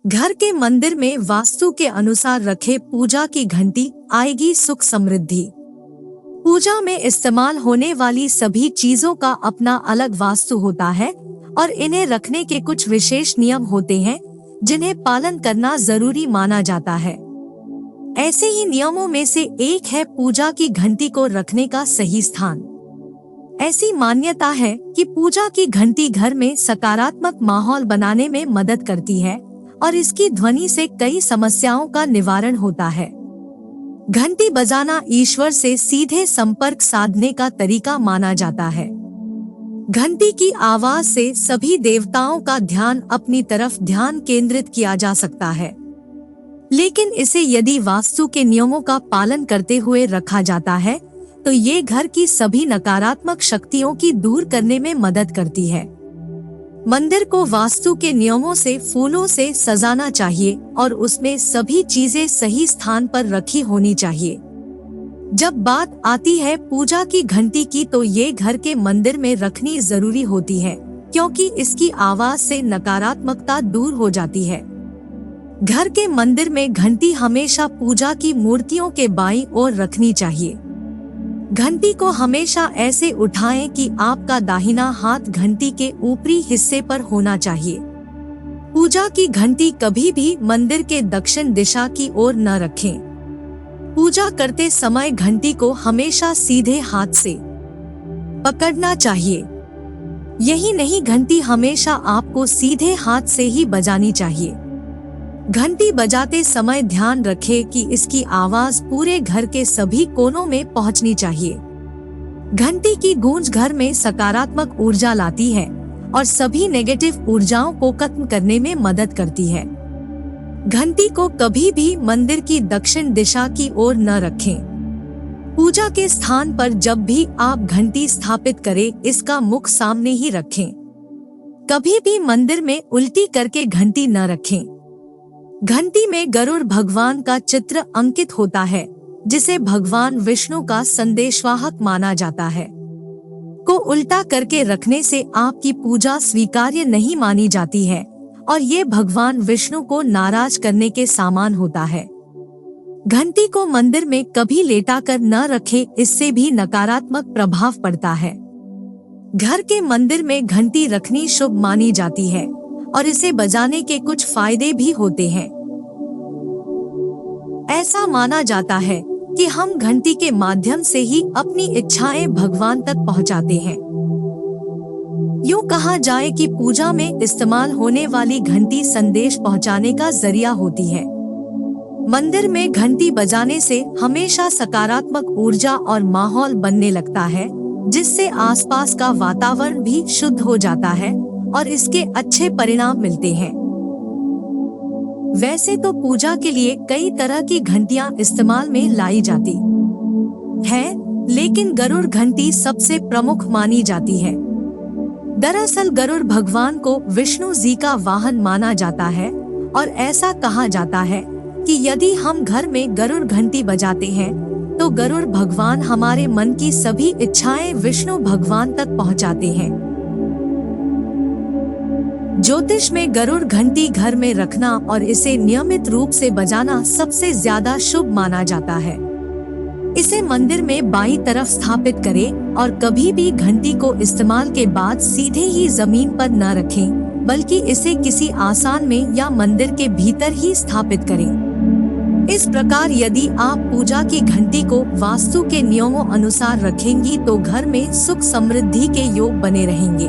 घर के मंदिर में वास्तु के अनुसार रखे पूजा की घंटी, आएगी सुख समृद्धि। पूजा में इस्तेमाल होने वाली सभी चीजों का अपना अलग वास्तु होता है और इन्हें रखने के कुछ विशेष नियम होते हैं जिन्हें पालन करना जरूरी माना जाता है। ऐसे ही नियमों में से एक है पूजा की घंटी को रखने का सही स्थान। ऐसी मान्यता है कि पूजा की घंटी घर में सकारात्मक माहौल बनाने में मदद करती है और इसकी ध्वनि से कई समस्याओं का निवारण होता है। घंटी बजाना ईश्वर से सीधे संपर्क साधने का तरीका माना जाता है। घंटी की आवाज से सभी देवताओं का ध्यान अपनी तरफ ध्यान केंद्रित किया जा सकता है, लेकिन इसे यदि वास्तु के नियमों का पालन करते हुए रखा जाता है तो ये घर की सभी नकारात्मक शक्तियों की दूर करने में मदद करती है। मंदिर को वास्तु के नियमों से फूलों से सजाना चाहिए और उसमें सभी चीजें सही स्थान पर रखी होनी चाहिए। जब बात आती है पूजा की घंटी की तो ये घर के मंदिर में रखनी जरूरी होती है, क्योंकि इसकी आवाज से नकारात्मकता दूर हो जाती है। घर के मंदिर में घंटी हमेशा पूजा की मूर्तियों के बाईं ओर रखनी चाहिए। घंटी को हमेशा ऐसे उठाएं कि आपका दाहिना हाथ घंटी के ऊपरी हिस्से पर होना चाहिए। पूजा की घंटी कभी भी मंदिर के दक्षिण दिशा की ओर न रखें। पूजा करते समय घंटी को हमेशा सीधे हाथ से पकड़ना चाहिए। यही नहीं, घंटी हमेशा आपको सीधे हाथ से ही बजानी चाहिए। घंटी बजाते समय ध्यान रखें कि इसकी आवाज पूरे घर के सभी कोनों में पहुंचनी चाहिए। घंटी की गूंज घर में सकारात्मक ऊर्जा लाती है और सभी नेगेटिव ऊर्जाओं को खत्म करने में मदद करती है। घंटी को कभी भी मंदिर की दक्षिण दिशा की ओर न रखें। पूजा के स्थान पर जब भी आप घंटी स्थापित करें, इसका मुख सामने ही रखें। कभी भी मंदिर में उल्टी करके घंटी न रखें। घंटी में गरुड़ भगवान का चित्र अंकित होता है, जिसे भगवान विष्णु का संदेशवाहक माना जाता है। को उल्टा करके रखने से आपकी पूजा स्वीकार्य नहीं मानी जाती है और ये भगवान विष्णु को नाराज करने के समान होता है। घंटी को मंदिर में कभी लेटा कर न रखें, इससे भी नकारात्मक प्रभाव पड़ता है। घर के मंदिर में घंटी रखनी शुभ मानी जाती है और इसे बजाने के कुछ फायदे भी होते हैं। ऐसा माना जाता है कि हम घंटी के माध्यम से ही अपनी इच्छाएं भगवान तक पहुंचाते हैं। यूं कहा जाए कि पूजा में इस्तेमाल होने वाली घंटी संदेश पहुंचाने का जरिया होती है। मंदिर में घंटी बजाने से हमेशा सकारात्मक ऊर्जा और माहौल बनने लगता है, जिससे आसपास का वातावरण भी शुद्ध हो जाता है और इसके अच्छे परिणाम मिलते हैं। वैसे तो पूजा के लिए कई तरह की घंटियां इस्तेमाल में लाई जाती हैं, लेकिन गरुड़ घंटी सबसे प्रमुख मानी जाती है। दरअसल गरुड़ भगवान को विष्णु जी का वाहन माना जाता है और ऐसा कहा जाता है कि यदि हम घर में गरुड़ घंटी बजाते हैं तो गरुड़ भगवान हमारे मन की सभी इच्छाएं विष्णु भगवान तक पहुंचाते हैं। ज्योतिष में गरुड़ घंटी घर में रखना और इसे नियमित रूप से बजाना सबसे ज्यादा शुभ माना जाता है। इसे मंदिर में बाईं तरफ स्थापित करें और कभी भी घंटी को इस्तेमाल के बाद सीधे ही जमीन पर न रखें, बल्कि इसे किसी आसन में या मंदिर के भीतर ही स्थापित करें। इस प्रकार यदि आप पूजा की घंटी को वास्तु के नियमों अनुसार रखेंगी तो घर में सुख समृद्धि के योग बने रहेंगे।